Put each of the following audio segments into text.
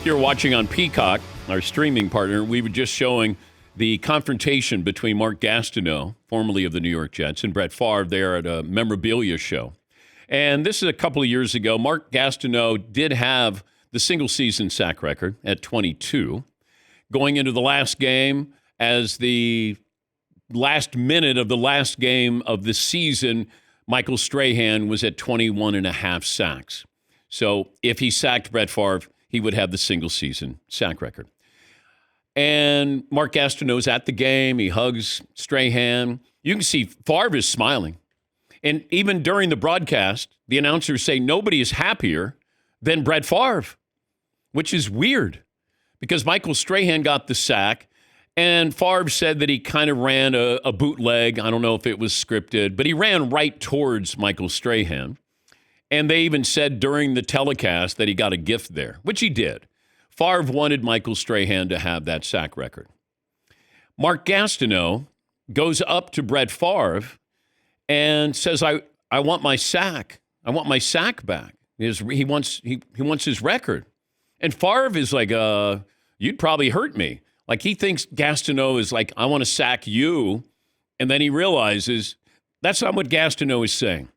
If you're watching on Peacock, our streaming partner, we were just showing the confrontation between Mark Gastineau, formerly of the New York Jets, and Brett Farve there at a memorabilia show. And this is a couple of years ago. Mark Gastineau did have the single-season sack record at 22. Going into the last game, as the last minute of the last game of the season, Michael Strahan was at 21 and a half sacks. So if he sacked Brett Favre, he would have the single-season sack record. And Mark Gastineau's at the game. He hugs Strahan. You can see Favre is smiling. And even during the broadcast, the announcers say nobody is happier than Brett Favre, which is weird because Michael Strahan got the sack, and Favre said that he kind of ran a bootleg. I don't know if it was scripted, but he ran right towards Michael Strahan. And they even said during the telecast that he got a gift there, which he did. Favre wanted Michael Strahan to have that sack record. Mark Gastineau goes up to Brett Favre and says, I want my sack. I want my sack back. He wants his record. And Favre is like, you'd probably hurt me. Like he thinks Gastineau is like, I want to sack you. And then he realizes that's not what Gastineau is saying.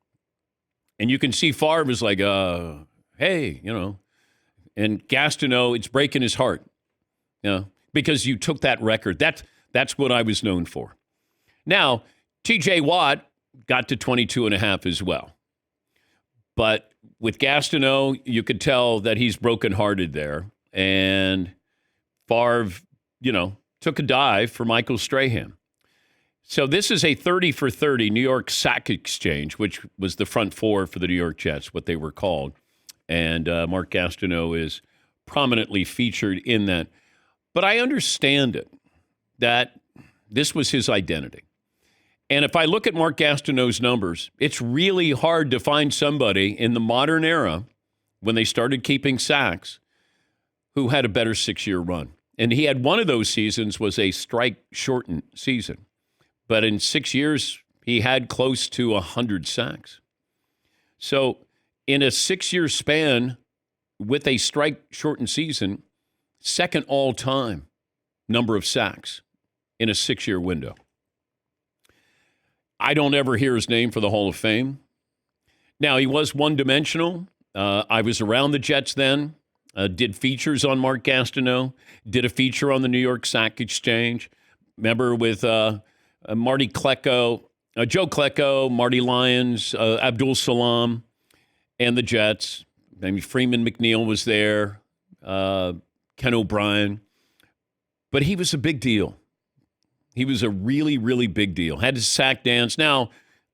And you can see Favre is like, hey, and Gastineau, it's breaking his heart, because you took that record. That's what I was known for. Now, T.J. Watt got to 22 and a half as well. But with Gastineau, you could tell that he's brokenhearted there. And Favre, took a dive for Michael Strahan. So this is a 30 for 30 New York sack exchange, which was the front four for the New York Jets, what they were called. And Mark Gastineau is prominently featured in that. But I understand it, that this was his identity. And if I look at Mark Gastineau's numbers, it's really hard to find somebody in the modern era, when they started keeping sacks, who had a better 6-year run. And he had one of those seasons was a strike-shortened season. But in 6 years, he had close to 100 sacks. So in a 6-year span with a strike-shortened season, second all-time number of sacks in a 6-year window. I don't ever hear his name for the Hall of Fame. Now, he was one-dimensional. I was around the Jets then, did features on Mark Gastineau, did a feature on the New York Sack Exchange. Remember with Marty Klecko, Joe Klecko, Marty Lyons, Abdul Salam, and the Jets. I mean, Freeman McNeil was there, Ken O'Brien. But he was a big deal. He was a really, really big deal. Had his sack dance. Now,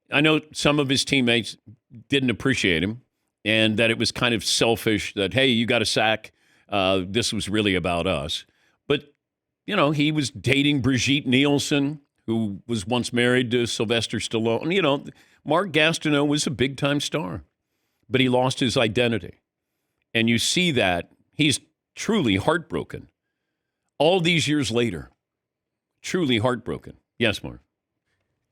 I know some of his teammates didn't appreciate him and that it was kind of selfish that, hey, you got a sack. This was really about us. But, he was dating Brigitte Nielsen, who was once married to Sylvester Stallone. Mark Gastineau was a big-time star, but he lost his identity. And you see that he's truly heartbroken. All these years later, truly heartbroken. Yes, Mark.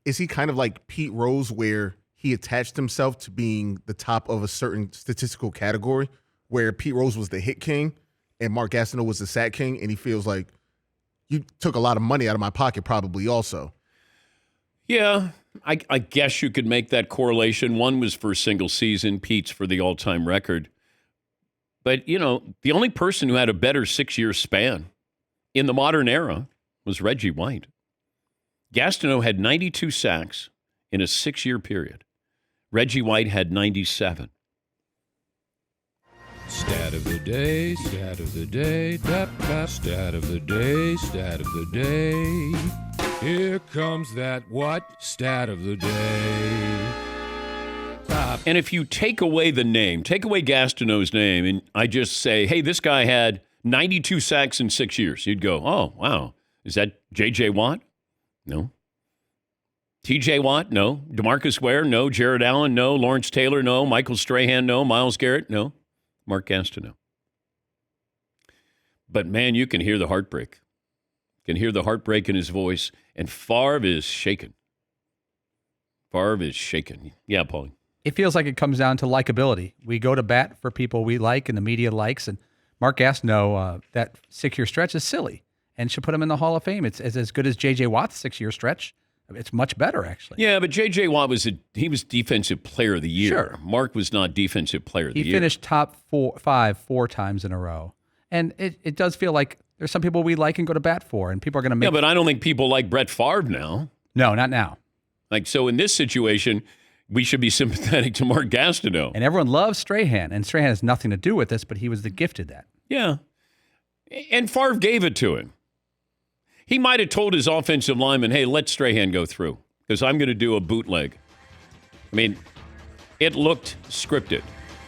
Is he kind of like Pete Rose, where he attached himself to being the top of a certain statistical category, where Pete Rose was the hit king and Mark Gastineau was the sack king, and he feels like, you took a lot of money out of my pocket probably also. Yeah, I guess you could make that correlation. One was for a single season, Pete's for the all-time record. But, the only person who had a better 6-year span in the modern era was Reggie White. Gastineau had 92 sacks in a 6-year period. Reggie White had 97. Stat of the day, stat of the day, stat of the day, stat of the day. Here comes that what? Stat of the day. And if you take away the name, take away Gastineau's name, and I just say, hey, this guy had 92 sacks in 6 years, you'd go, oh, wow. Is that J.J. Watt? No. T.J. Watt? No. DeMarcus Ware? No. Jared Allen? No. Lawrence Taylor? No. Michael Strahan? No. Myles Garrett? No. Mark Gastineau. But, man, you can hear the heartbreak. You can hear the heartbreak in his voice. And Favre is shaken. Favre is shaken. Yeah, Paulie. It feels like it comes down to likability. We go to bat for people we like and the media likes, and Mark Gastineau, that 6-year stretch is silly and should put him in the Hall of Fame. It's as good as J.J. Watt's 6-year stretch. It's much better, actually. Yeah, but J.J. Watt was Defensive Player of the Year. Sure. Mark was not Defensive Player of the Year. He finished top 5 4 times in a row. And it does feel like there's some people we like and go to bat for, and people are going to make... Yeah, but I don't think people like Brett Farve now. No, not now. Like, so in this situation, we should be sympathetic to Mark Gastineau. And everyone loves Strahan, and Strahan has nothing to do with this, but he was the gifted that. Yeah. And Favre gave it to him. He might have told his offensive lineman, hey, let Strahan go through because I'm going to do a bootleg. I mean, it looked scripted.